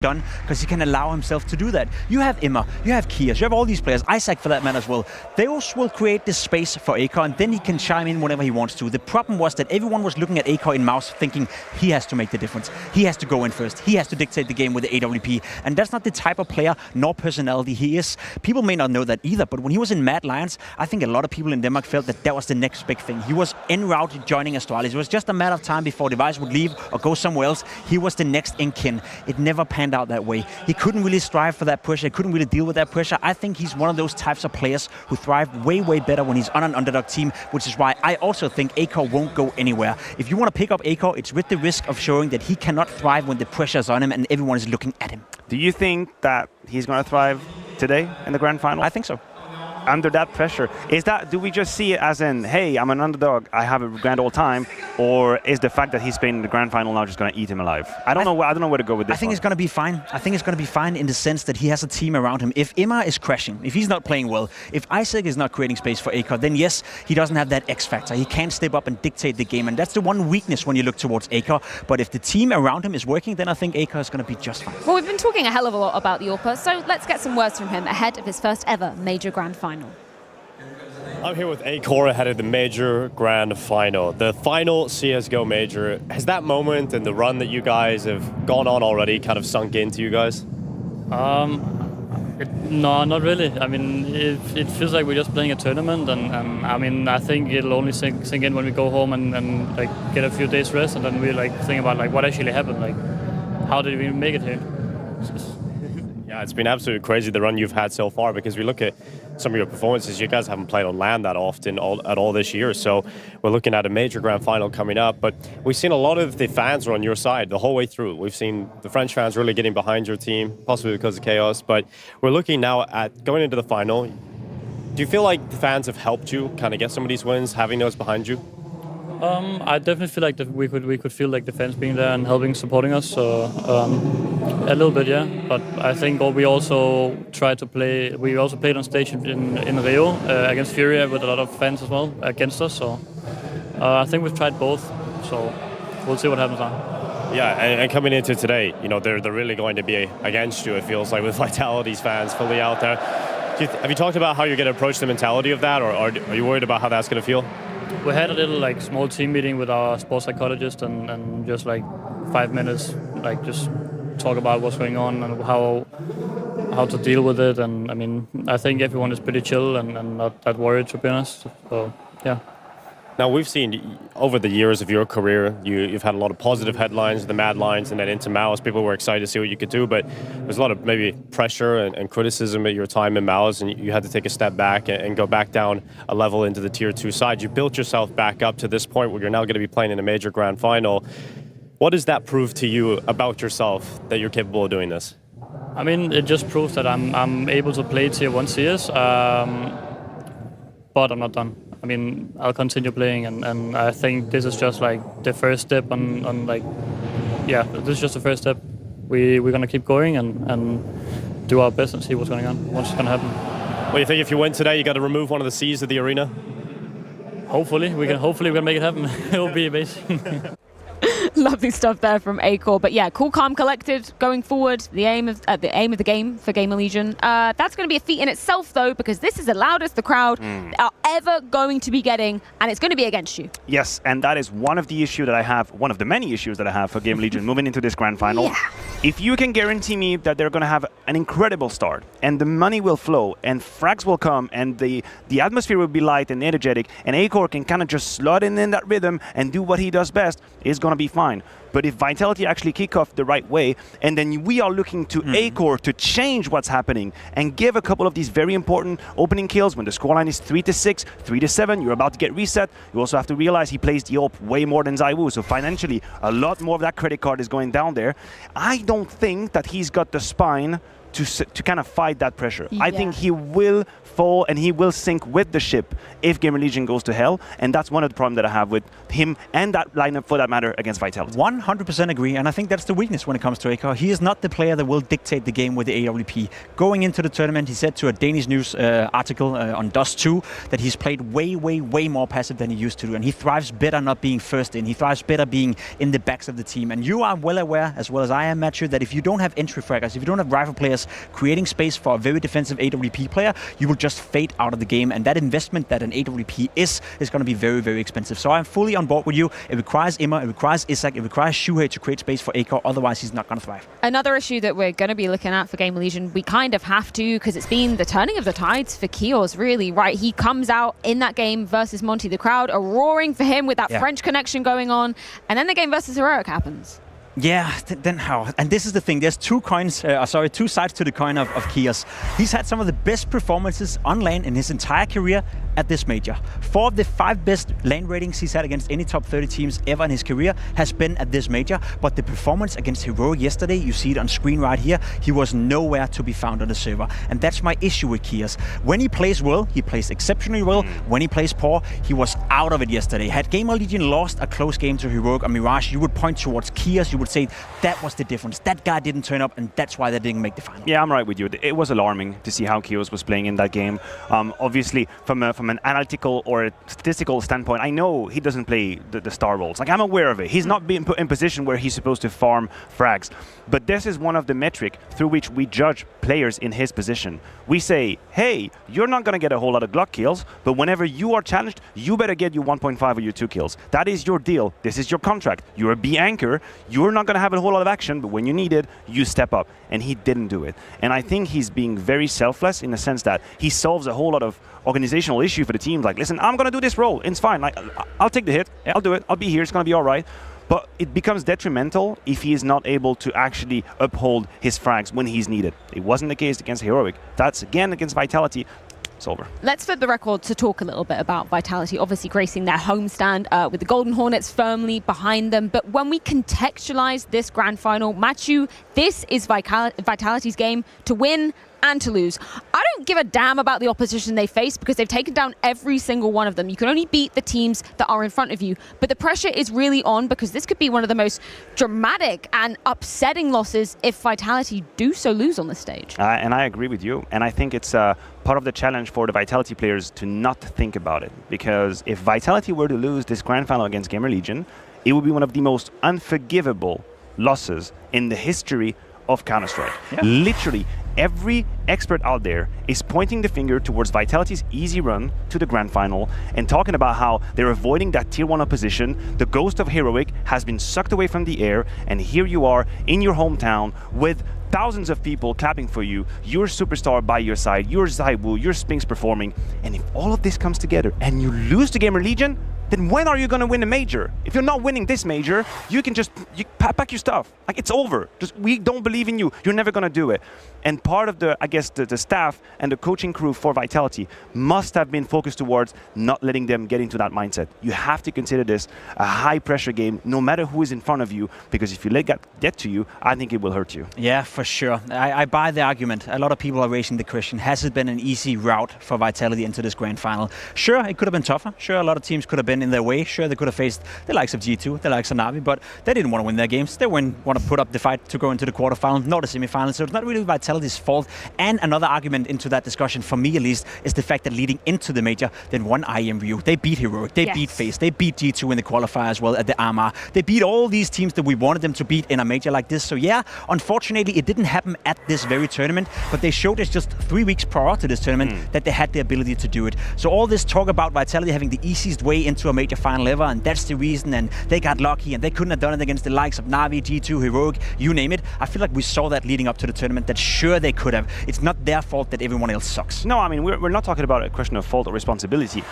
done because he can allow himself to do that. You have Emma, you have Kias, you have all these players, Isaac for that matter as well. Those will create this space for Akor, and then he can chime in whenever he wants to. The problem was that everyone was looking at Akor in Mouse thinking he has to make the difference. He has to go in first. He has to dictate the game with the AWP, and that's not the type of player nor personality he is. People may not know that either, but when he was in Mad Lions, I think a lot of people in Denmark felt that that was the next big thing. He was en route joining Astralis. It was just a matter of time before Device would leave or go somewhere else. He was the next in kin. It never panned out that way. He couldn't really strive for that pressure. He couldn't really deal with that pressure. I think he's one of those types of players who thrive way, way better when he's on an underdog team, which is why I also think Akor won't go anywhere. If you want to pick up Akor, it's with the risk of showing that he cannot thrive when the pressure's on him and everyone is looking at him. Do you think that he's going to thrive today in the grand final? I think so. Under that pressure, do we just see it as in, hey, I'm an underdog, I have a grand old time, or is the fact that he's been in the grand final now just going to eat him alive? I don't know where to go with this. I think it's going to be fine. I think it's going to be fine in the sense that he has a team around him. If Emma is crashing, if he's not playing well, if Isaac is not creating space for Akor, then yes, he doesn't have that X factor. He can't step up and dictate the game, and that's the one weakness when you look towards Akor. But if the team around him is working, then I think Akor is going to be just fine. Well, we've been talking a hell of a lot about Yorpa, so let's get some words from him ahead of his first ever major grand final. I'm here with Akor ahead of the major grand final, the final CSGO major. Has that moment and the run that you guys have gone on already kind of sunk into you guys? No, not really. I mean, it feels like we're just playing a tournament, and I mean, I think it'll only sink in when we go home and like get a few days rest, and then we like think about like what actually happened, like how did we make it here? Yeah, it's been absolutely crazy the run you've had so far, because we look at some of your performances, you guys haven't played on LAN that often at all this year, so we're looking at a major grand final coming up, but we've seen a lot of the fans are on your side the whole way through. We've seen the French fans really getting behind your team, possibly because of Chaos, but we're looking now at going into the final. Do you feel like the fans have helped you kind of get some of these wins, having those behind you? I definitely feel like that we could feel like the fans being there and helping, supporting us. So a little bit, yeah. But I think we also tried to play. We also played on stage in Rio against Furia with a lot of fans as well against us. So I think we've tried both. So we'll see what happens now. Yeah, and coming into today, you know, they're really going to be against you. It feels like with Vitality's fans fully out there. Have you talked about how you're going to approach the mentality of that, or are you worried about how that's going to feel? We had a little like small team meeting with our sports psychologist and just like 5 minutes, like just talk about what's going on and how to deal with it. And I mean, I think everyone is pretty chill and not that worried, to be honest. So yeah. Now, we've seen over the years of your career, you've had a lot of positive headlines, the Mad Lions, and then into Mouse. People were excited to see what you could do, but there's a lot of maybe pressure and criticism at your time in Mouse, and you had to take a step back and go back down a level into the Tier 2 side. You built yourself back up to this point where you're now going to be playing in a major grand final. What does that prove to you about yourself, that you're capable of doing this? I mean, it just proves that I'm able to play Tier 1 CS, but I'm not done. I mean, I'll continue playing, and I think this is just like the first step on like, yeah, this is just the first step. We're gonna keep going and do our best and see what's going on, what's gonna happen. Well, you think if you win today, you got to remove one of the C's of the arena? Hopefully, we can make it happen. It will be amazing. Lovely stuff there from Akor. But yeah, cool, calm, collected going forward. The aim of the game for GamerLegion. That's going to be a feat in itself, though, because this is the loudest the crowd are ever going to be getting, and it's going to be against you. Yes, and that is one of the issues that I have, one of the many issues that I have for GamerLegion moving into this grand final. Yeah. If you can guarantee me that they're going to have an incredible start, and the money will flow, and frags will come, and the atmosphere will be light and energetic, and Akor can kind of just slot in that rhythm and do what he does best, it's going to be fine. But if Vitality actually kick off the right way, and then we are looking to Akor to change what's happening and give a couple of these very important opening kills when the scoreline is 3-6, 3-7, you're about to get reset. You also have to realize he plays the AWP way more than ZywOo, so financially, a lot more of that credit card is going down there. I don't think that he's got the spine to kind of fight that pressure. I think Yeah. he will fall and he will sink with the ship if GamerLegion goes to hell, and that's one of the problems that I have with him and that lineup for that matter against Vitality. 100% agree, and I think that's the weakness when it comes to Akar. He is not the player that will dictate the game with the AWP. Going into the tournament, he said to a Danish news article on Dust 2 that he's played way more passive than he used to do, and he thrives better not being first in. He thrives better being in the backs of the team. And you are well aware, as well as I am, Matthew, that if you don't have entry fraggers, if you don't have rifle players creating space for a very defensive AWP player, you will just fade out of the game, and that investment that an AWP is going to be very expensive. So I'm fully on board with you. It requires Immer, it requires Isak, it requires Shuhei to create space for Akar, otherwise he's not going to thrive. Another issue that we're going to be looking at for GamerLegion, we kind of have to, because it's been the turning of the tides for Kios, really, right? He comes out in that game versus Monty. The crowd are roaring for him with that French connection going on, and then the game versus Heroic happens. Yeah, then how? And this is the thing. There's two sides to the coin of Kios. He's had some of the best performances on lane in his entire career at this major. 4 of the 5 best lane ratings he's had against any top 30 teams ever in his career has been at this major. But the performance against Heroic yesterday, you see it on screen right here, he was nowhere to be found on the server. And that's my issue with Kios. When he plays well, he plays exceptionally well. When he plays poor, he was out of it yesterday. Had GamerLegion lost a close game to Heroic or Mirage, you would point towards Kios, you would say that was the difference. That guy didn't turn up, and that's why they didn't make the final. Yeah, I'm right with you. It was alarming to see how Kios was playing in that game. Obviously, from an analytical or a statistical standpoint, I know he doesn't play the star roles. Like, I'm aware of it. He's not being put in position where he's supposed to farm frags. But this is one of the metric through which we judge players in his position. We say, hey, you're not going to get a whole lot of Glock kills, but whenever you are challenged, you better get you 1.5 or your 2 kills. That is your deal. This is your contract. You're a B anchor. You're not going to have a whole lot of action, but when you need it, you step up. And he didn't do it. And I think he's being very selfless in the sense that he solves a whole lot of organizational issue for the team. Like, listen, I'm going to do this role. It's fine. Like, I'll take the hit. I'll do it. I'll be here. It's going to be all right. But it becomes detrimental if he is not able to actually uphold his frags when he's needed. It wasn't the case against Heroic. That's, again, against Vitality. It's over. Let's flip the record to talk a little bit about Vitality, obviously gracing their homestand with the Golden Hornets firmly behind them. But when we contextualize this grand final, Matthew, this is Vitality's game to win and to lose. I don't give a damn about the opposition they face because they've taken down every single one of them. You can only beat the teams that are in front of you. But the pressure is really on because this could be one of the most dramatic and upsetting losses if Vitality do so lose on the stage. And I agree with you. And I think it's part of the challenge for the Vitality players to not think about it. Because if Vitality were to lose this grand final against GamerLegion, it would be one of the most unforgivable losses in the history of Counter-Strike. Yeah. Literally, every expert out there is pointing the finger towards Vitality's easy run to the grand final and talking about how they're avoiding that tier 1 opposition. The ghost of Heroic has been sucked away from the air, and here you are in your hometown with thousands of people clapping for you, your superstar by your side, your Zaiwu, your Spinks performing. And if all of this comes together and you lose to GamerLegion, then when are you going to win a major? If you're not winning this major, you can just pack your stuff. Like, it's over. We don't believe in you. You're never going to do it. And part of the staff and the coaching crew for Vitality must have been focused towards not letting them get into that mindset. You have to consider this a high-pressure game, no matter who is in front of you, because if you let that get to you, I think it will hurt you. Yeah, for sure. I buy the argument. A lot of people are raising the question, has it been an easy route for Vitality into this grand final? Sure, it could have been tougher. Sure, a lot of teams could have been in their way. Sure, they could have faced the likes of G2, the likes of Navi, but they didn't want to win their games. They didn't want to put up the fight to go into the quarterfinal, not the semifinal. So it's not really Vitality's fault. And another argument into that discussion, for me at least, is the fact that leading into the major, then won IMVU. They beat Heroic, they beat FaZe, they beat G2 in the qualifier as well at the AMA. They beat all these teams that we wanted them to beat in a major like this. So yeah, unfortunately, it didn't happen at this very tournament, but they showed us just 3 weeks prior to this tournament that they had the ability to do it. So all this talk about Vitality having the easiest way into a major final ever, and that's the reason, and they got lucky, and they couldn't have done it against the likes of Navi, G2, Heroic, you name it. I feel like we saw that leading up to the tournament, that sure they could have. It's not their fault that everyone else sucks. No, I mean, we're not talking about a question of fault or responsibility.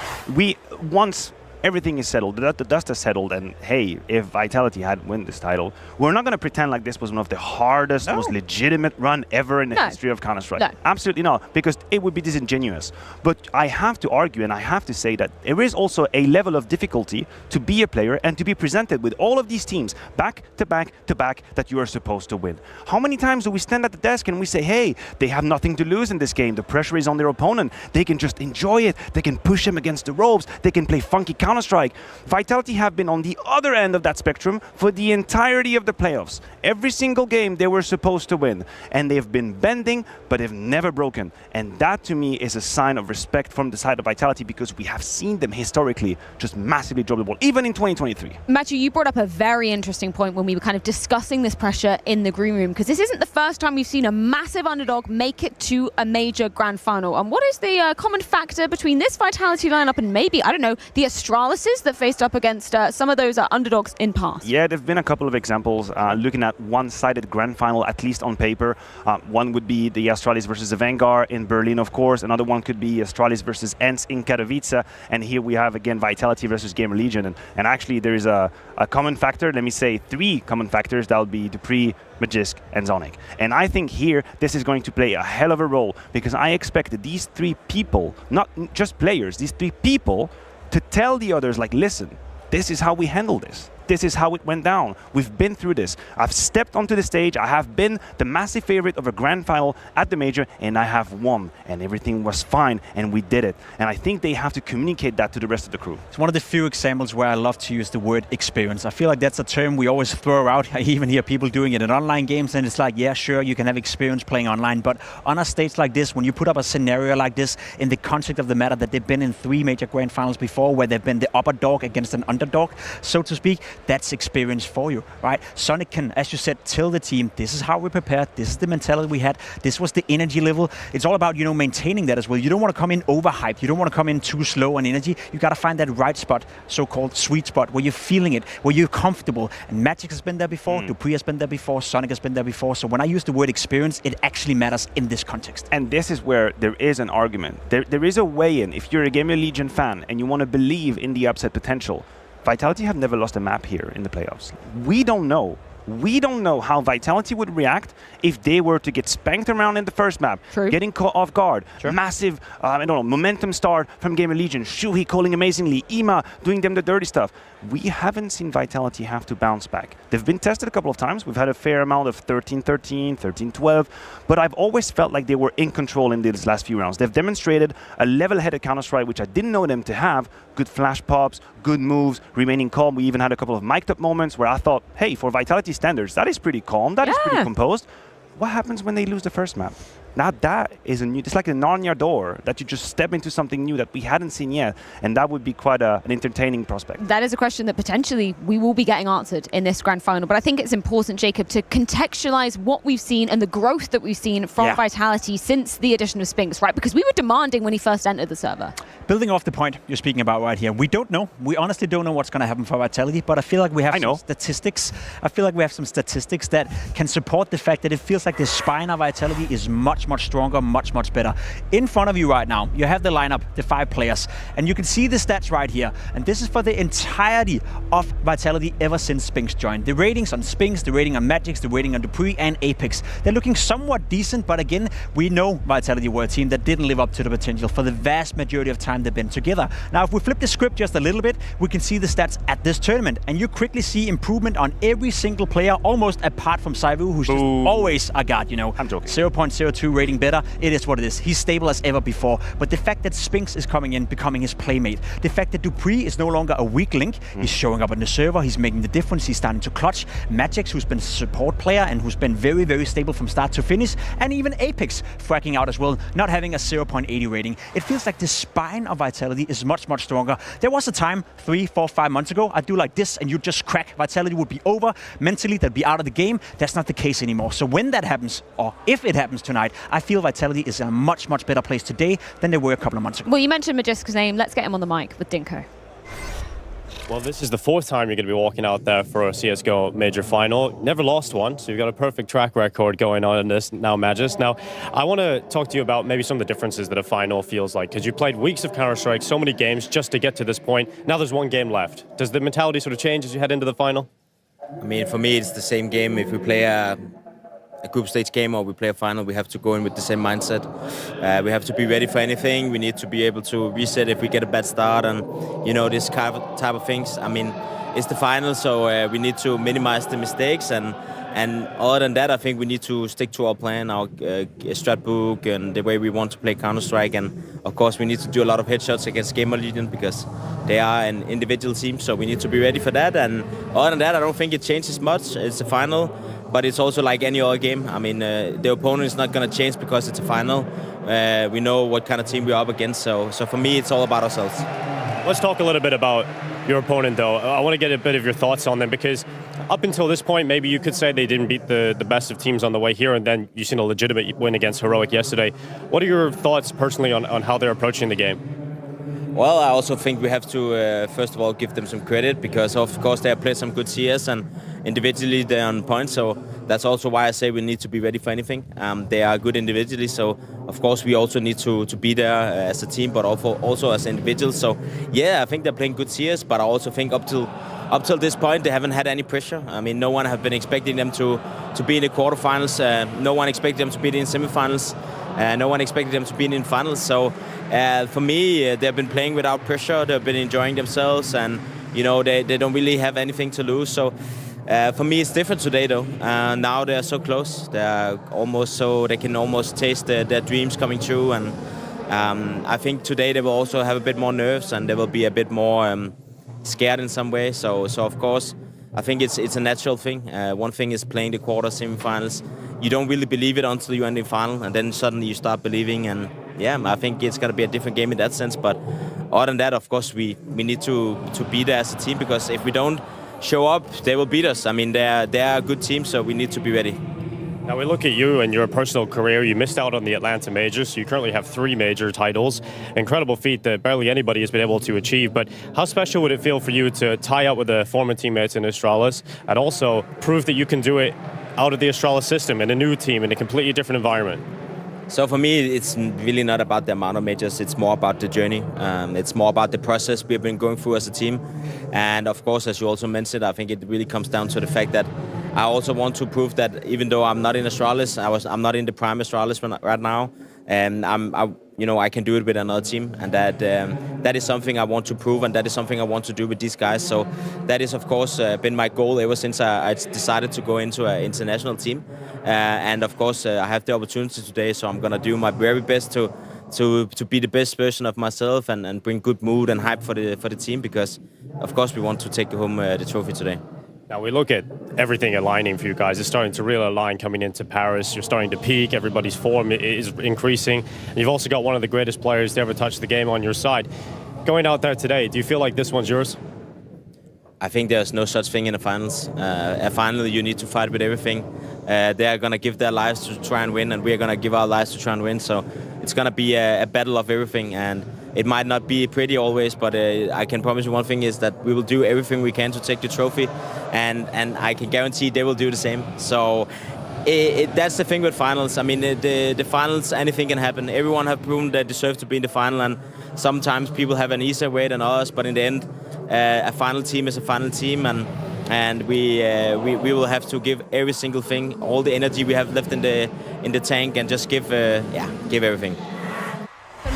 everything is settled, the dust is settled, and hey, if Vitality had won this title, we're not going to pretend like this was one of the hardest, most legitimate run ever in the history of Counter-Strike. No. Absolutely not, because it would be disingenuous. But I have to argue, and I have to say that there is also a level of difficulty to be a player and to be presented with all of these teams back to back to back that you are supposed to win. How many times do we stand at the desk and we say, hey, they have nothing to lose in this game, the pressure is on their opponent, they can just enjoy it, they can push them against the ropes, they can play funky Counter-Strike. Vitality have been on the other end of that spectrum for the entirety of the playoffs. Every single game they were supposed to win, and they've been bending, but they've never broken. And that to me is a sign of respect from the side of Vitality, because we have seen them historically just massively drop the ball, even in 2023. Matthew, you brought up a very interesting point when we were kind of discussing this pressure in the green room, because this isn't the first time we've seen a massive underdog make it to a major grand final. And what is the common factor between this Vitality lineup and maybe, I don't know, the Astralises that faced up against some of those underdogs in past? Yeah, there have been a couple of examples looking at one-sided grand final, at least on paper. One would be the Astralis versus the Vanguard in Berlin, of course. Another one could be Astralis versus ENCE in Katowice. And here we have, again, Vitality versus GamerLegion. And actually, there is a common factor, let me say 3 common factors. That would be dupreeh, Magisk, and Zonic. And I think here, this is going to play a hell of a role, because I expect these 3 people, not just players, these 3 people, to tell the others, like, listen, this is how we handle this. This is how it went down. We've been through this. I've stepped onto the stage. I have been the massive favorite of a grand final at the major, and I have won. And everything was fine, and we did it. And I think they have to communicate that to the rest of the crew. It's one of the few examples where I love to use the word experience. I feel like that's a term we always throw out. I even hear people doing it in online games, and it's like, yeah, sure, you can have experience playing online, but on a stage like this, when you put up a scenario like this in the context of the matter that they've been in 3 major grand finals before, where they've been the upper dog against an underdog, so to speak, that's experience for you, right? Sonic can, as you said, tell the team, this is how we prepared, this is the mentality we had, this was the energy level. It's all about, maintaining that as well. You don't want to come in overhyped, you don't want to come in too slow on energy. You got to find that right spot, so-called sweet spot, where you're feeling it, where you're comfortable. And Magic has been there before, dupreeh has been there before, Sonic has been there before. So when I use the word experience, it actually matters in this context. And this is where there is an argument. There is a way in. If you're a GamerLegion fan and you want to believe in the upset potential, Vitality have never lost a map here in the playoffs. We don't know. We don't know how Vitality would react if they were to get spanked around in the first map, getting caught off guard. Sure. Massive, momentum start from GamerLegion. Shuhei calling amazingly, Ima doing them the dirty stuff. We haven't seen Vitality have to bounce back. They've been tested a couple of times. We've had a fair amount of 13-13, 13-12, but I've always felt like they were in control in these last few rounds. They've demonstrated a level-headed Counter-Strike, which I didn't know them to have. Good flash pops, good moves, remaining calm. We even had a couple of mic'd up moments where I thought, hey, for Vitality standards, that is pretty calm, that is pretty composed. What happens when they lose the first map? Now that is it's like a Narnia door that you just step into something new that we hadn't seen yet, and that would be quite an entertaining prospect. That is a question that potentially we will be getting answered in this grand final, but I think it's important, Jacob, to contextualize what we've seen and the growth that we've seen from Vitality since the addition of Spinks, right? Because we were demanding when he first entered the server. Building off the point you're speaking about right here, we don't know. We honestly don't know what's going to happen for Vitality, but I feel like we have some statistics. I feel like we have some statistics that can support the fact that it feels like the spine of Vitality is much stronger, much better. In front of you right now, you have the lineup, the 5 players, and you can see the stats right here. And this is for the entirety of Vitality ever since Spinks joined. The ratings on Spinks, the rating on Magix, the rating on dupreeh and Apex. They're looking somewhat decent, but again, we know Vitality were a team that didn't live up to the potential for the vast majority of time they've been together. Now, if we flip the script just a little bit, we can see the stats at this tournament, and you quickly see improvement on every single player, almost apart from Saivu, who's just always a god, I'm joking. 0.02 rating better. It is what it is. He's stable as ever before. But the fact that Spinks is coming in, becoming his playmate, the fact that dupreeh is no longer a weak link, he's showing up on the server, he's making the difference, he's starting to clutch. Magix, who's been a support player and who's been very stable from start to finish, and even Apex fracking out as well, not having a 0.80 rating. It feels like the spine of Vitality is much stronger. There was a time 3, 4, 5 months ago, I'd do like this and you'd just crack. Vitality would be over. Mentally, they'd be out of the game. That's not the case anymore. So when that happens, or if it happens tonight, I feel Vitality is in a much better place today than they were a couple of months ago. Well, you mentioned Magisk's name. Let's get him on the mic with Dinko. Well, this is the 4th time you're going to be walking out there for a CSGO major final. Never lost one, so you've got a perfect track record going on in this now, Magis. Now, I want to talk to you about maybe some of the differences that a final feels like, because you played weeks of Counter-Strike, so many games just to get to this point. Now there's one game left. Does the mentality sort of change as you head into the final? I mean, for me, it's the same game. If we play a group stage game or we play a final, we have to go in with the same mindset. We have to be ready for anything. We need to be able to reset if we get a bad start and, you know, this type of things. I mean, it's the final, so we need to minimize the mistakes. And other than that, I think we need to stick to our plan, our strat book, and the way we want to play Counter-Strike. And of course, we need to do a lot of headshots against GamerLegion because they are an individual team, so we need to be ready for that. And other than that, I don't think it changes much. It's a final. But it's also like any other game. I mean, the opponent is not going to change because it's a final. We know what kind of team we're up against. So for me, it's all about ourselves. Let's talk a little bit about your opponent, though. I want to get a bit of your thoughts on them, because up until this point, maybe you could say they didn't beat the best of teams on the way here, and then you've seen a legitimate win against Heroic yesterday. What are your thoughts personally on how they're approaching the game? Well, I also think we have to, first of all, give them some credit, because of course they have played some good CS and individually they're on point. So that's also why I say we need to be ready for anything. They are good individually, so of course we also need to be there as a team, but also as individuals. So yeah, I think they're playing good CS, but I also think up till this point they haven't had any pressure. I mean, no one have been expecting them to be in the quarterfinals. No one expected them to be in semifinals. No one expected them to be in finals. So for me, they've been playing without pressure. They've been enjoying themselves, and you know they don't really have anything to lose. So for me, it's different today, though. Now they're so close. They're almost so they can almost taste their dreams coming true. And I think today they will also have a bit more nerves, and they will be a bit more scared in some way. So of course, I think it's a natural thing. One thing is playing the quarter semifinals. You don't really believe it until you end the final, and then suddenly you start believing. And yeah, I think it's going to be a different game in that sense. But other than that, of course, we need to be there as a team, because if we don't show up, they will beat us. I mean, they're a good team, so we need to be ready. Now we look at you and your personal career. You missed out on the Atlanta Majors, so you currently have 3 major titles. Incredible feat that barely anybody has been able to achieve. But how special would it feel for you to tie up with the former teammates in Astralis and also prove that you can do it out of the Astralis system in a new team in a completely different environment? So for me, it's really not about the amount of majors. It's more about the journey. It's more about the process we've been going through as a team. And of course, as you also mentioned, I think it really comes down to the fact that I also want to prove that even though I'm not in Astralis, I'm not in the prime Astralis right now, and I can do it with another team, and that is something I want to prove, and that is something I want to do with these guys. So that is, of course, been my goal ever since I decided to go into an international team. And of course, I have the opportunity today, so I'm gonna do my very best to be the best version of myself and bring good mood and hype for the team, because of course we want to take home the trophy today. Now we look at everything aligning for you guys. It's starting to really align coming into Paris. You're starting to peak. Everybody's form is increasing. And you've also got one of the greatest players to ever touch the game on your side. Going out there today, do you feel like this one's yours? I think there's no such thing in the finals. A final, you need to fight with everything. They are going to give their lives to try and win, and we're going to give our lives to try and win. So it's going to be a battle of everything. And it might not be pretty always, but I can promise you one thing is that we will do everything we can to take the trophy, and I can guarantee they will do the same. So that's the thing with finals. I mean, the finals, anything can happen. Everyone have proven they deserve to be in the final, and sometimes people have an easier way than others, but in the end, a final team is a final team, and we will have to give every single thing, all the energy we have left in the tank, and just give everything.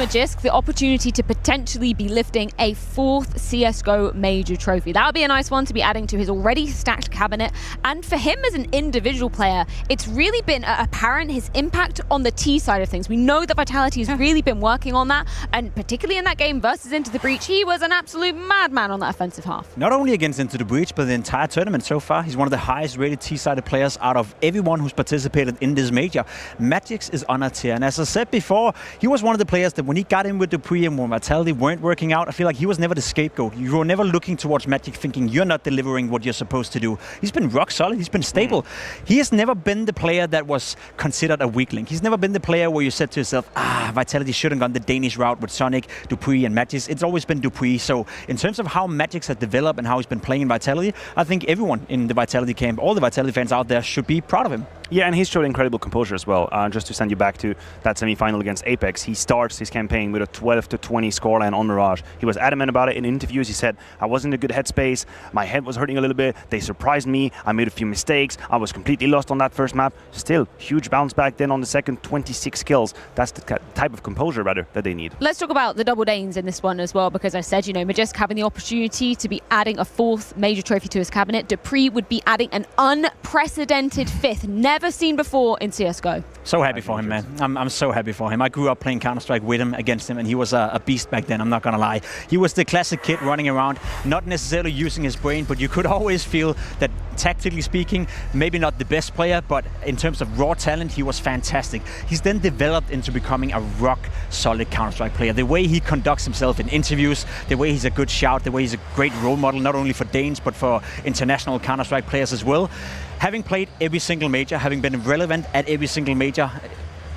Magisk, the opportunity to potentially be lifting a 4th CSGO major trophy. That would be a nice one to be adding to his already stacked cabinet. And for him as an individual player, it's really been apparent his impact on the T side of things. We know that Vitality has really been working on that, and particularly in that game versus Into the Breach, he was an absolute madman on that offensive half. Not only against Into the Breach, but the entire tournament so far. He's one of the highest rated T-sided players out of everyone who's participated in this major. Magix is on a tier, and as I said before, he was one of the players that when he got in with Dupree and when Vitality weren't working out, I feel like he was never the scapegoat. You were never looking towards Magic thinking you're not delivering what you're supposed to do. He's been rock solid. He's been stable. He has never been the player that was considered a weak link. He's never been the player where you said to yourself, Vitality should have gone the Danish route with Sonic, Dupree and Magic. It's always been Dupree. So in terms of how Magic has developed and how he's been playing in Vitality, I think everyone in the Vitality camp, all the Vitality fans out there should be proud of him. Yeah, and he showed incredible composure as well. Just to send you back to that semi-final against Apex, he starts his campaign with a 12-20 scoreline on Mirage. He was adamant about it in interviews. He said, I wasn't in a good headspace. My head was hurting a little bit. They surprised me. I made a few mistakes. I was completely lost on that first map. Still, huge bounce back then on the second, 26 kills. That's the type of composure, rather, that they need. Let's talk about the double Danes in this one as well, because I said, Majesk having the opportunity to be adding a 4th major trophy to his cabinet. Dupree would be adding an unprecedented 5th, never seen before in CSGO. So happy for him, man. I'm so happy for him. I grew up playing Counter-Strike with him, against him, and he was a beast back then, I'm not gonna lie. He was the classic kid running around, not necessarily using his brain, but you could always feel that, tactically speaking, maybe not the best player, but in terms of raw talent, he was fantastic. He's then developed into becoming a rock-solid Counter-Strike player. The way he conducts himself in interviews, the way he's a good shout, the way he's a great role model, not only for Danes, but for international Counter-Strike players as well. Having played every single major, having been relevant at every single major,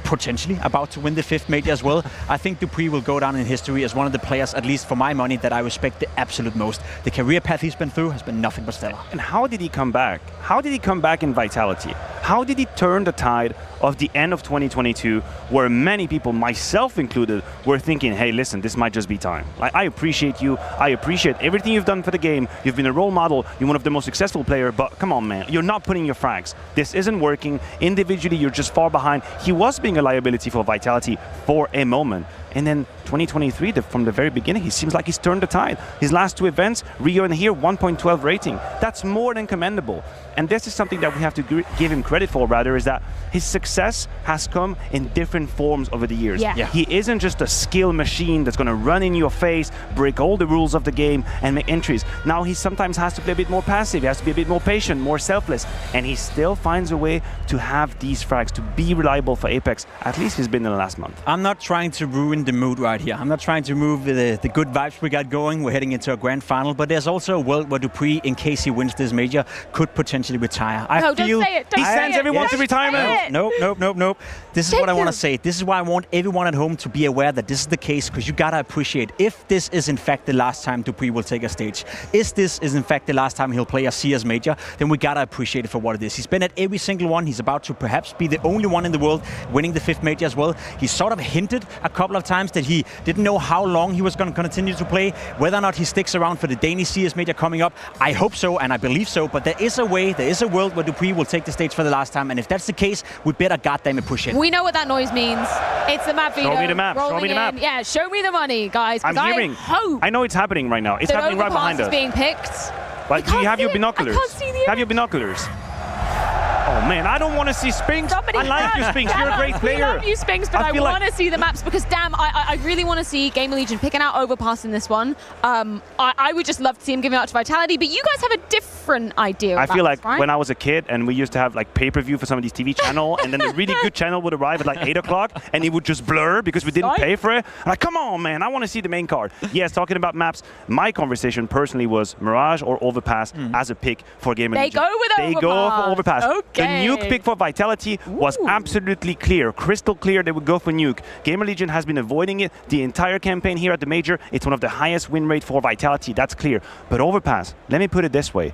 potentially about to win the 5th major as well, I think Dupree will go down in history as one of the players, at least for my money, that I respect the absolute most. The career path he's been through has been nothing but stellar. And how did he come back? How did he come back in Vitality? How did he turn the tide of the end of 2022, where many people, myself included, were thinking, hey, listen, this might just be time. Like, I appreciate you. I appreciate everything you've done for the game. You've been a role model. You're one of the most successful players, but come on, man. You're not putting your frags. This isn't working. Individually, you're just far behind. He was being a liability for Vitality for a moment. And then 2023, from the very beginning, he seems like he's turned the tide. His last 2 events, Rio and here, 1.12 rating. That's more than commendable. And this is something that we have to give him credit for, rather, is that his success has come in different forms over the years. Yeah. He isn't just a skill machine that's going to run in your face, break all the rules of the game, and make entries. Now he sometimes has to play a bit more passive. He has to be a bit more patient, more selfless. And he still finds a way to have these frags, to be reliable for Apex. At least he's been in the last month. I'm not trying to ruin the mood right here. I'm not trying to move the good vibes we got going. We're heading into a grand final, but there's also a world where Dupree, in case he wins this major, could potentially retire. Don't say it. Don't he say sends it. everyone to retirement. Nope. This is what I want to say. This is why I want everyone at home to be aware that this is the case, because you gotta appreciate, if this is in fact the last time Dupree will take a stage, if this is in fact the last time he'll play a CS major, then we gotta appreciate it for what it is. He's been at every single one. He's about to perhaps be the only one in the world winning the 5th major as well. He sort of hinted a couple of times that he didn't know how long he was going to continue to play, whether or not he sticks around for the Danish CS major coming up. I hope so, and I believe so, but there is a way, there is a world where Dupree will take the stage for the last time, and if that's the case, we better goddamn it push it. We know what that noise means. It's the map, Vito. Show me the map. Show rolling me the map. in. Yeah, show me the money, guys. I'm hearing. I hope I know it's happening right now. It's that happening right behind Overpass us. is being picked. But do you have your binoculars? I can't see the Have your binoculars? Oh man, I don't want to see Spinks. Somebody I like you, Spinks. You're a great player. We love you, Spinks, but I feel like- want to see the maps because, damn, I really want to see GamerLegion picking out Overpass in this one. I would just love to see him giving out to Vitality, but you guys have a different idea I about feel like this, right? when I was a kid and we used to have like pay-per-view for some of these TV channel, and then the really good channel would arrive at like 8 o'clock and it would just blur because we didn't pay for it. I'm like, come on, man, I want to see the main card. Yes, talking about maps, my conversation personally was Mirage or Overpass as a pick for GamerLegion. They go with They go for Overpass. Okay. The nuke pick for Vitality was absolutely clear, crystal clear. They would go for nuke. GamerLegion has been avoiding it the entire campaign here at the major. It's one of the highest win rate for Vitality. That's clear. But Overpass, let me put it this way.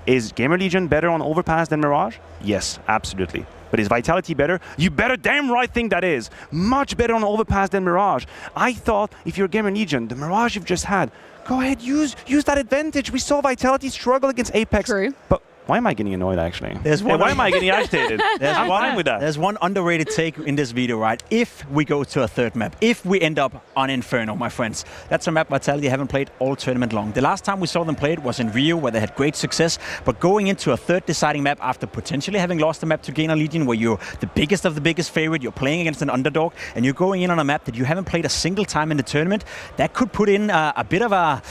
Is GamerLegion better on Overpass than Mirage? Yes, absolutely. But is Vitality better? You better damn right think that is. Much better on Overpass than Mirage. I thought if you're GamerLegion, the Mirage you've just had, go ahead, use that advantage. We saw Vitality struggle against Apex. True. But why am I getting annoyed, actually? Why am I getting agitated? I'm fine with that. There's one underrated take in this video, right? If we go to a third map, if we end up on Inferno, my friends, that's a map Vitality haven't played all tournament long. The last time we saw them play it was in Rio, where they had great success, but going into a third deciding map after potentially having lost the map to GamerLegion, where you're the biggest of the biggest favorite, you're playing against an underdog, and you're going in on a map that you haven't played a single time in the tournament, that could put in a bit of a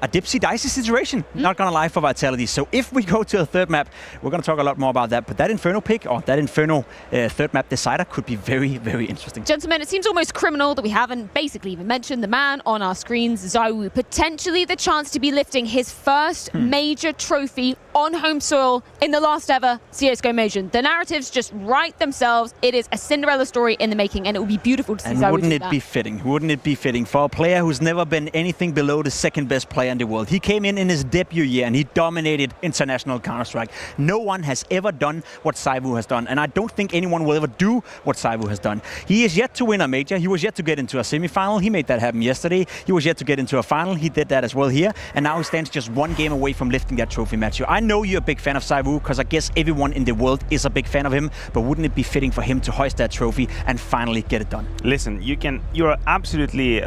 dipsy-dicey situation, not gonna lie, for Vitality. So if we go to a third third map. We're going to talk a lot more about that. But that Inferno pick, or that Inferno third map decider, could be very, very interesting. Gentlemen, it seems almost criminal that we haven't basically even mentioned the man on our screens, ZywOo. Potentially the chance to be lifting his first major trophy on home soil in the last ever CSGO Major. The narratives just write themselves. It is a Cinderella story in the making, and it will be beautiful to see ZywOo wouldn't do it that. be fitting? Wouldn't it be fitting for a player who's never been anything below the second best player in the world? He came in his debut year and he dominated international Counter-Strike. No one has ever done what ZywOo has done, and I don't think anyone will ever do what ZywOo has done. He is yet to win a major. He was yet to get into a semi-final. He made that happen yesterday. He was yet to get into a final. He did that as well here, and now he stands just one game away from lifting that trophy, Matthew. I know you're a big fan of ZywOo, because I guess everyone in the world is a big fan of him, but wouldn't it be fitting for him to hoist that trophy and finally get it done? Listen, you're absolutely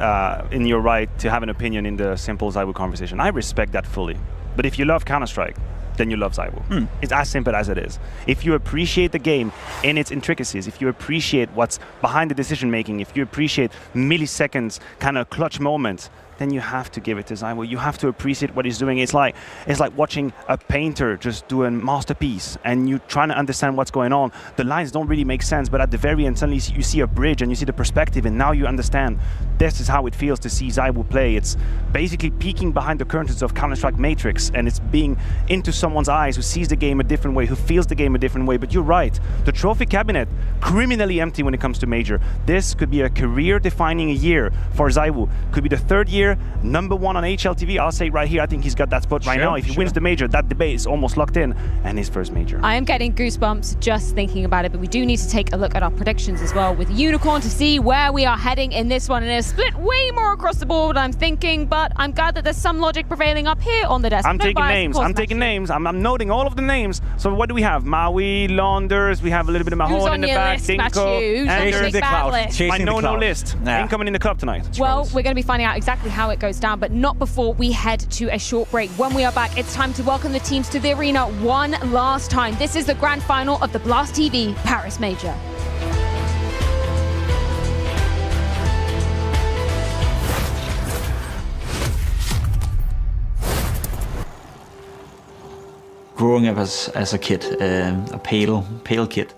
in your right to have an opinion in the simple ZywOo conversation. I respect that fully. But if you love Counter-Strike, then you love ZywOo. It's as simple as it is. If you appreciate the game in its intricacies, if you appreciate what's behind the decision making, if you appreciate milliseconds kind of clutch moments, then you have to give it to ZywOo. You have to appreciate what he's doing. It's like watching a painter just do a masterpiece, and you trying to understand what's going on. The lines don't really make sense, but at the very end, suddenly you see a bridge and you see the perspective, and now you understand. This is how it feels to see ZywOo play. It's basically peeking behind the curtains of Counter-Strike Matrix, and it's being into someone's eyes who sees the game a different way, who feels the game a different way. But you're right, the trophy cabinet, criminally empty when it comes to Major. This could be a career-defining year for ZywOo. Could be the third year, #1 on HLTV. I'll say right here, I think he's got that spot right now. If he wins the Major, that debate is almost locked in, and his first Major. I am getting goosebumps just thinking about it, but we do need to take a look at our predictions as well with Unicorn to see where we are heading in this one. And it's split way more across the board, I'm thinking, but I'm glad that there's some logic prevailing up here on the desk. I'm taking names. I'm noting all of the names. So what do we have? Maui, Launders, we have a little bit of Mahone in the back, Dinko, my no list. Ain't coming in the club tonight. Well, we're going to be finding out exactly how it goes down, but not before we head to a short break. When we are back, it's time to welcome the teams to the arena one last time. This is the grand final of the Blast TV Paris Major. Growing up as a kid, a pale kid.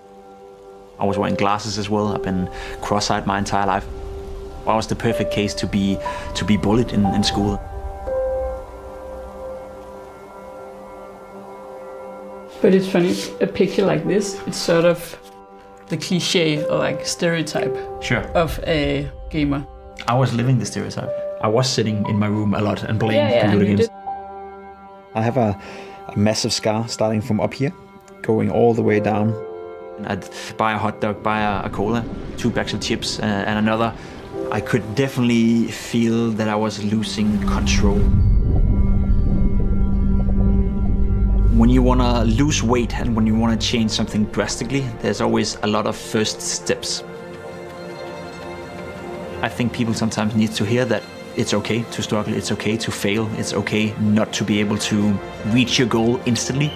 I was wearing glasses as well. I've been cross-eyed my entire life. I was the perfect case to be bullied in school. But it's funny, a picture like this, it's sort of the cliche or like stereotype of a gamer. I was living the stereotype. I was sitting in my room a lot and playing computer games. I have a massive scar starting from up here, going all the way down. I'd buy a hot dog, buy a cola, 2 bags of chips, and another. I could definitely feel that I was losing control. When you want to lose weight and when you want to change something drastically, there's always a lot of first steps. I think people sometimes need to hear that it's okay to struggle, it's okay to fail, it's okay not to be able to reach your goal instantly.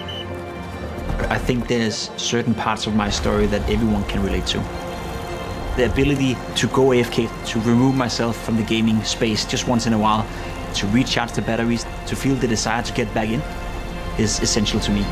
I think there's certain parts of my story that everyone can relate to. The ability to go AFK, to remove myself from the gaming space just once in a while, to recharge the batteries, to feel the desire to get back in, is essential to me.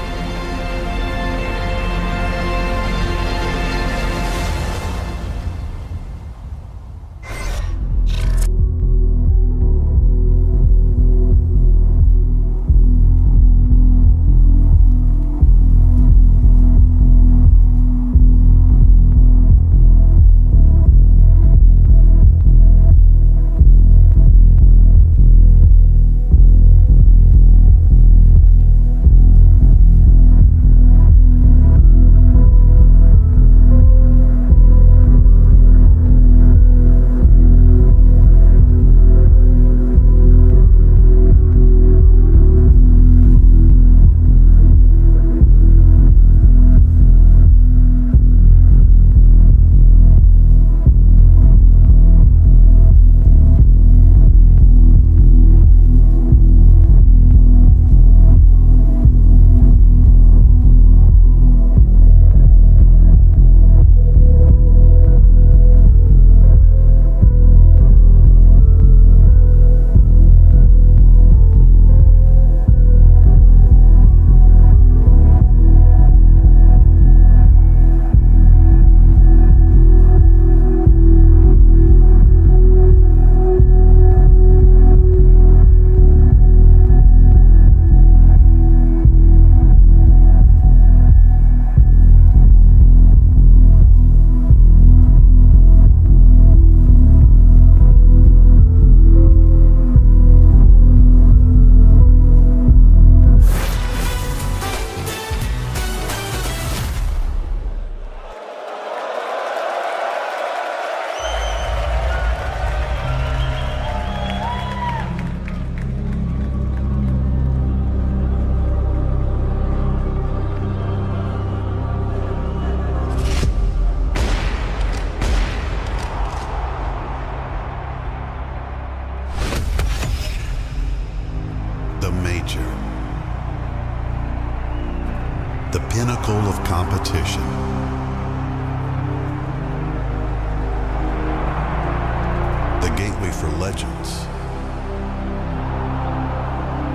legends.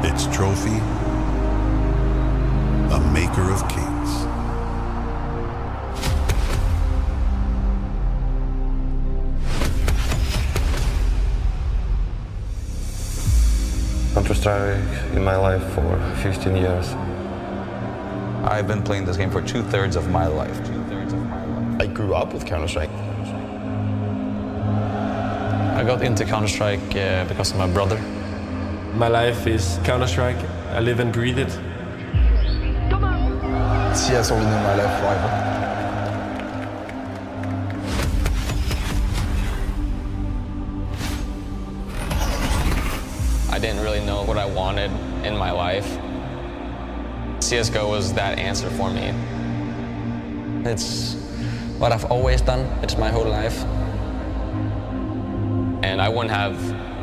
Its trophy, a maker of kings. Counter-Strike in my life for 15 years. I've been playing this game for 2/3 of my life. I grew up with Counter-Strike. I got into Counter-Strike because of my brother. My life is Counter-Strike. I live and breathe it. CS only in my life forever. I didn't really know what I wanted in my life. CSGO was that answer for me. It's what I've always done. It's my whole life. And I wouldn't have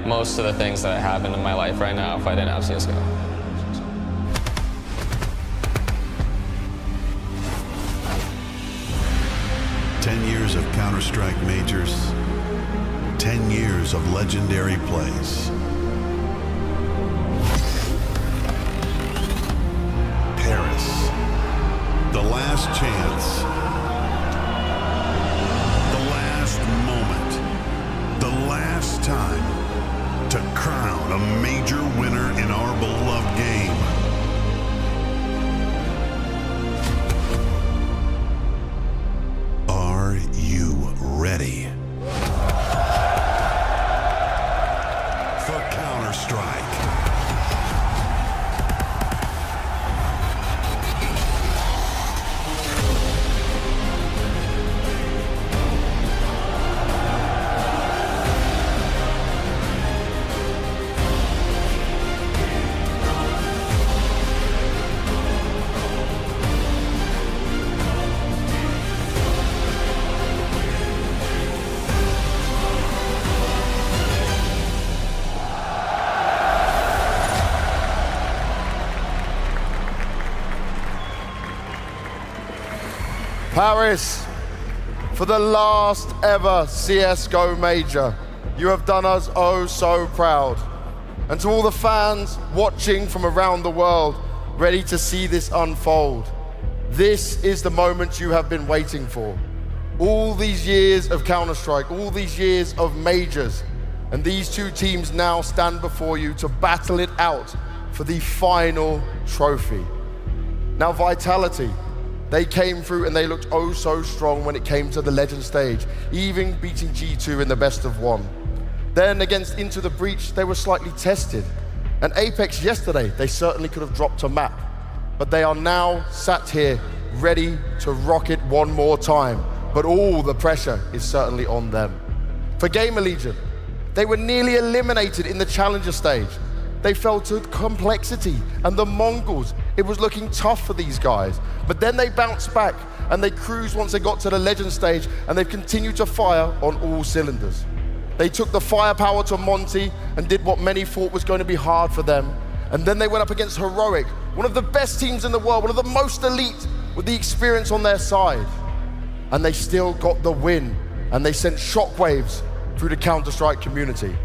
most of the things that happen in my life right now if I didn't have CSGO. Years of Counter-Strike majors, 10 years of legendary plays. Paris, the last chance, the last moment, the last time to crown a major winner in our beloved game. Ready for Counter-Strike. Paris, for the last ever CSGO major, you have done us oh so proud. And to all the fans watching from around the world, ready to see this unfold, this is the moment you have been waiting for. All these years of Counter-Strike, all these years of majors, and these two teams now stand before you to battle it out for the final trophy. Now, Vitality, they came through and they looked oh so strong when it came to the Legend stage, even beating G2 in the best of one. Then against Into the Breach, they were slightly tested. And Apex yesterday, they certainly could have dropped a map. But they are now sat here, ready to rock it one more time. But all the pressure is certainly on them. For GamerLegion, they were nearly eliminated in the Challenger stage. They fell to Complexity and the Mongols. It was looking tough for these guys. But then they bounced back and they cruised once they got to the Legend stage, and they've continued to fire on all cylinders. They took the firepower to Monty and did what many thought was going to be hard for them. And then they went up against Heroic, one of the best teams in the world, one of the most elite, with the experience on their side. And they still got the win, and they sent shockwaves through the Counter-Strike community.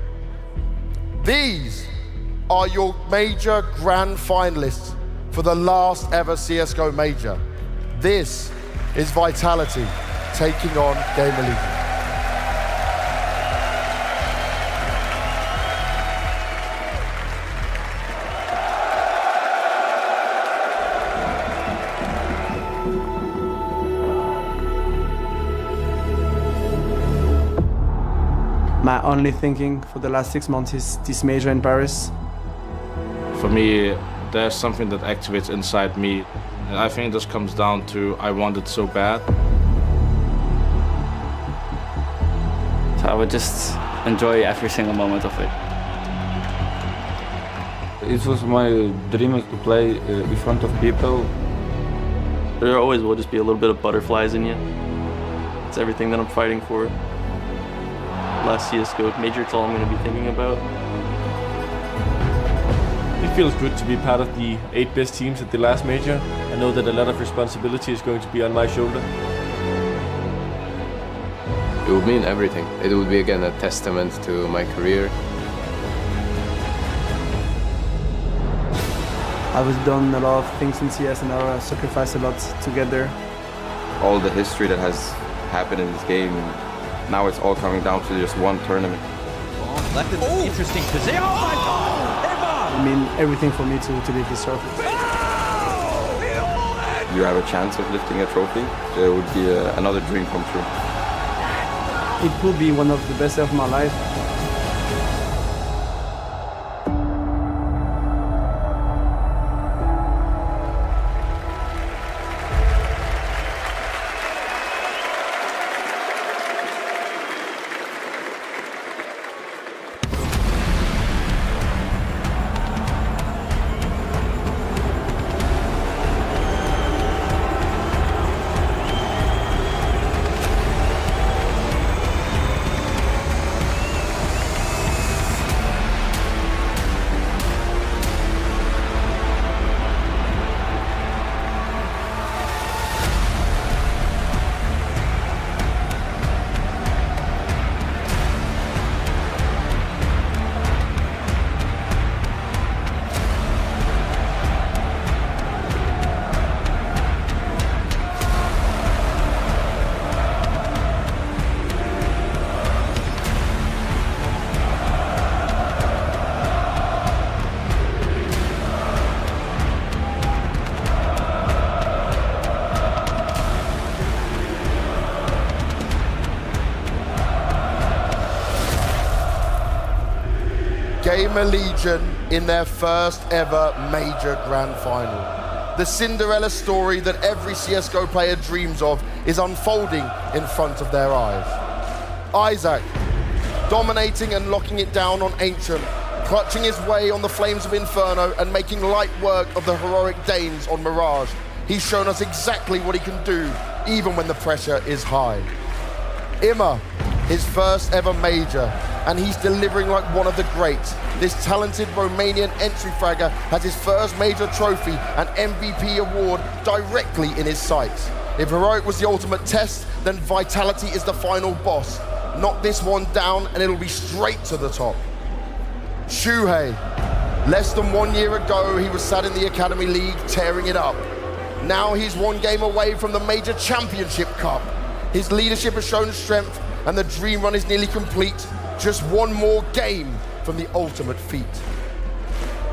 These are your major grand finalists for the last ever CSGO major. This is Vitality taking on GamerLegion. My only thinking for the last 6 months is this major in Paris. For me, there's something that activates inside me. And I think this comes down to I want it so bad. So I would just enjoy every single moment of it. It was my dream to play in front of people. There always will just be a little bit of butterflies in you. It's everything that I'm fighting for. Last CSGO major, it's all I'm going to be thinking about. It feels good to be part of the 8 best teams at the last major. I know that a lot of responsibility is going to be on my shoulder. It would mean everything. It would be again a testament to my career. I've done a lot of things in CS and I've sacrificed a lot to get there. All the history that has happened in this game, now it's all coming down to just one tournament. Left in an interesting position. Oh my God! It means everything for me to lift this trophy. You have a chance of lifting a trophy. It would be another dream come true. It could be one of the best of my life. GamerLegion in their first ever major grand final. The Cinderella story that every CSGO player dreams of is unfolding in front of their eyes. Isaac, dominating and locking it down on Ancient, clutching his way on the flames of Inferno and making light work of the heroic Danes on Mirage. He's shown us exactly what he can do, even when the pressure is high. Imma, his first ever major, and he's delivering like one of the greats. This talented Romanian entry fragger has his first major trophy and MVP award directly in his sights. If Heroic was the ultimate test, then Vitality is the final boss. Knock this one down and it'll be straight to the top. Shuhei, less than 1 year ago, he was sat in the Academy League tearing it up. Now he's one game away from the Major Championship Cup. His leadership has shown strength and the dream run is nearly complete. Just one more game from the ultimate feat.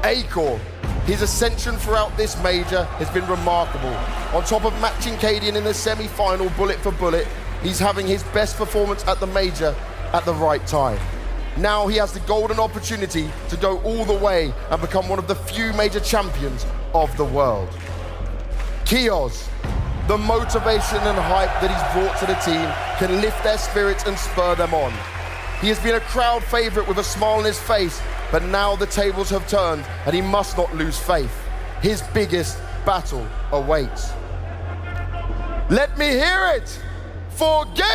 Acor, his ascension throughout this major has been remarkable. On top of matching Cadian in the semi-final bullet for bullet, he's having his best performance at the major at the right time. Now he has the golden opportunity to go all the way and become one of the few major champions of the world. Kios, the motivation and hype that he's brought to the team can lift their spirits and spur them on. He has been a crowd favorite with a smile on his face, but now the tables have turned and he must not lose faith. His biggest battle awaits. Let me hear it for GamerLegion!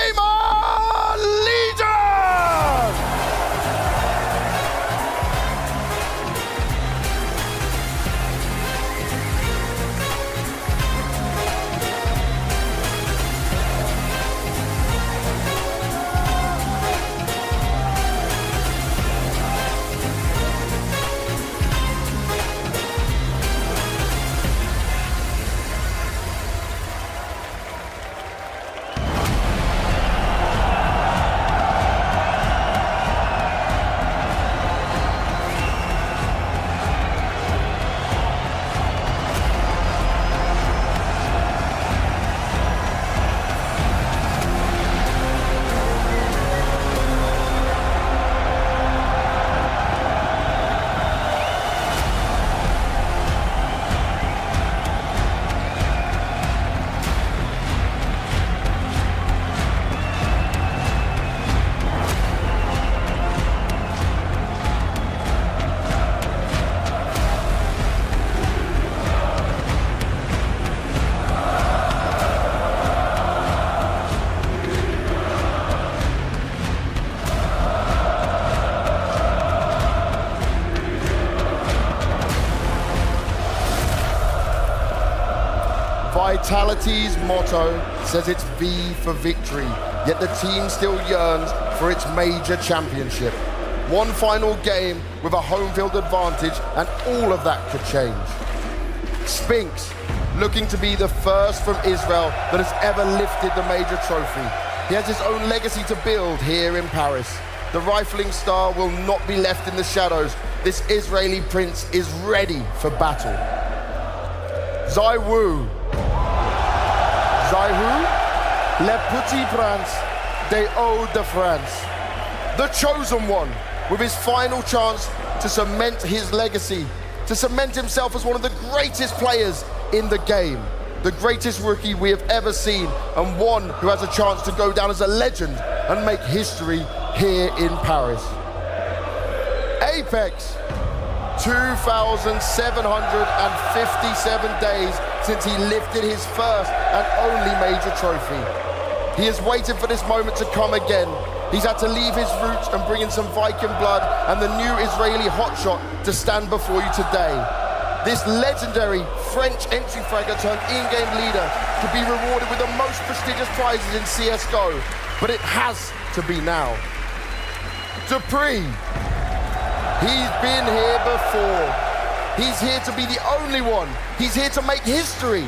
Vitality's motto says it's V for victory. yet the team still yearns for its major championship. One final game with a home field advantage, and all of that could change. Spinks, looking to be the first from Israel that has ever lifted the major trophy. He has his own legacy to build here in Paris. The rifling star will not be left in the shadows. This Israeli prince is ready for battle. Zai Wu. Zai Wu, le petit prince des Hauts-de-France. The chosen one, with his final chance to cement his legacy, to cement himself as one of the greatest players in the game, the greatest rookie we have ever seen, and one who has a chance to go down as a legend and make history here in Paris. Apex, 2,757 days since he lifted his first and only major trophy. He has waited for this moment to come again. He's had to leave his roots and bring in some Viking blood and the new Israeli hotshot to stand before you today. This legendary French entry fragger turned in-game leader could be rewarded with the most prestigious prizes in CSGO, but it has to be now. Dupree, he's been here before. He's here to be the only one. He's here to make history.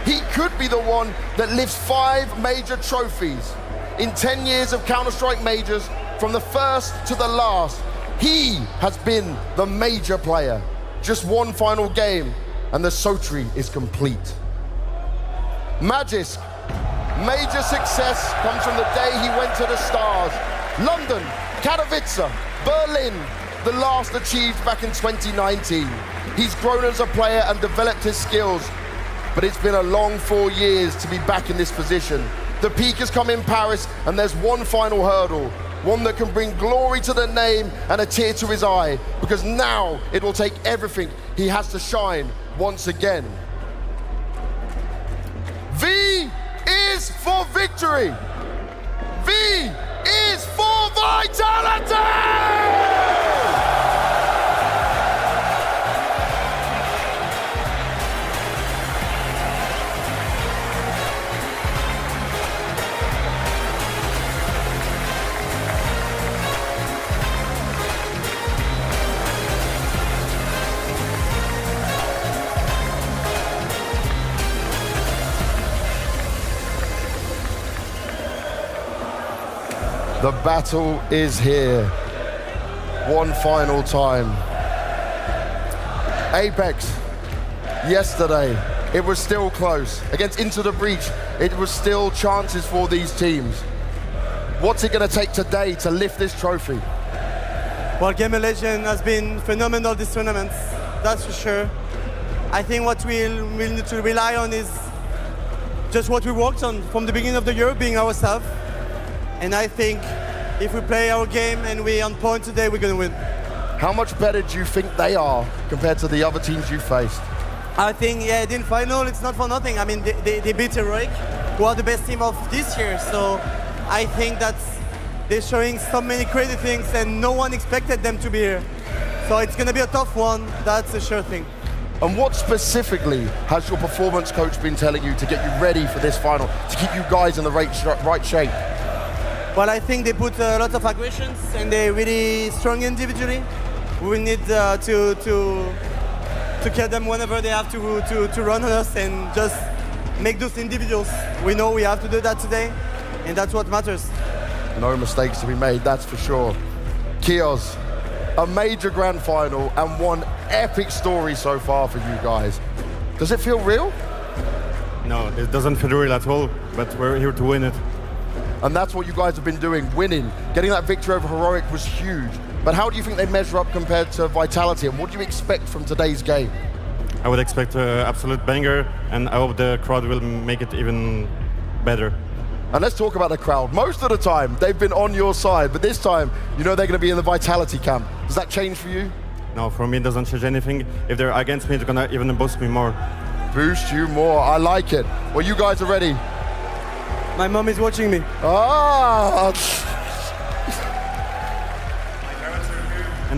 He could be the one that lifts 5 major trophies. In 10 years of Counter-Strike majors, from the first to the last, he has been the major player. Just one final game, and the Sotri is complete. Magisk, major success comes from the day he went to the stars. London, Katowice, Berlin, the last achieved back in 2019. He's grown as a player and developed his skills, but it's been a long 4 years to be back in this position. The peak has come in Paris, and there's one final hurdle, one that can bring glory to the name and a tear to his eye, because now it will take everything he has to shine once again. V is for victory. V is for vitality! The battle is here. One final time. Apex, yesterday, it was still close. Against Into the Breach, it was still chances for these teams. What's it going to take today to lift this trophy? Well, GamerLegion has been phenomenal this tournament, that's for sure. I think what we'll need to rely on is just what we worked on from the beginning of the year, being ourselves. And I think if we play our game and we're on point today, we're going to win. How much better do you think they are compared to the other teams you faced? I think, yeah, in final, it's not for nothing. I mean, they beat Heroic, who are the best team of this year. So I think that they're showing so many crazy things and no one expected them to be here. So it's going to be a tough one, that's a sure thing. And what specifically has your performance coach been telling you to get you ready for this final, to keep you guys in the right shape? Well, I think they put a lot of aggressions and they're really strong individually. We need to kill them whenever they have to run on us and just make those individuals. We know we have to do that today, and that's what matters. No mistakes to be made, that's for sure. Kios, a major grand final and one epic story so far for you guys. Does it feel real? No, it doesn't feel real at all, but we're here to win it. And that's what you guys have been doing, winning. Getting that victory over Heroic was huge. But how do you think they measure up compared to Vitality, and what do you expect from today's game? I would expect an absolute banger, and I hope the crowd will make it even better. And let's talk about the crowd. Most of the time, they've been on your side, but this time, you know they're going to be in the Vitality camp. Does that change for you? No, for me, it doesn't change anything. If they're against me, it's going to even boost me more. Boost you more, I like it. Well, you guys are ready. My mom is watching me. Ah!